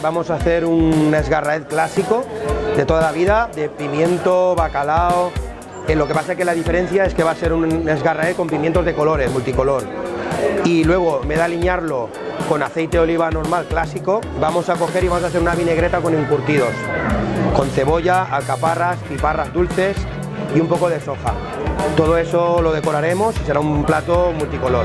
vamos a hacer un esgarraet clásico de toda la vida, de pimiento, bacalao. Lo que pasa es que la diferencia es que va a ser un esgarraet con pimientos de colores, multicolor. Y luego, en vez de aliñarlo con aceite de oliva normal, clásico, vamos a coger y vamos a hacer una vinagreta con encurtidos, con cebolla, alcaparras, piparras dulces y un poco de soja. Todo eso lo decoraremos y será un plato multicolor.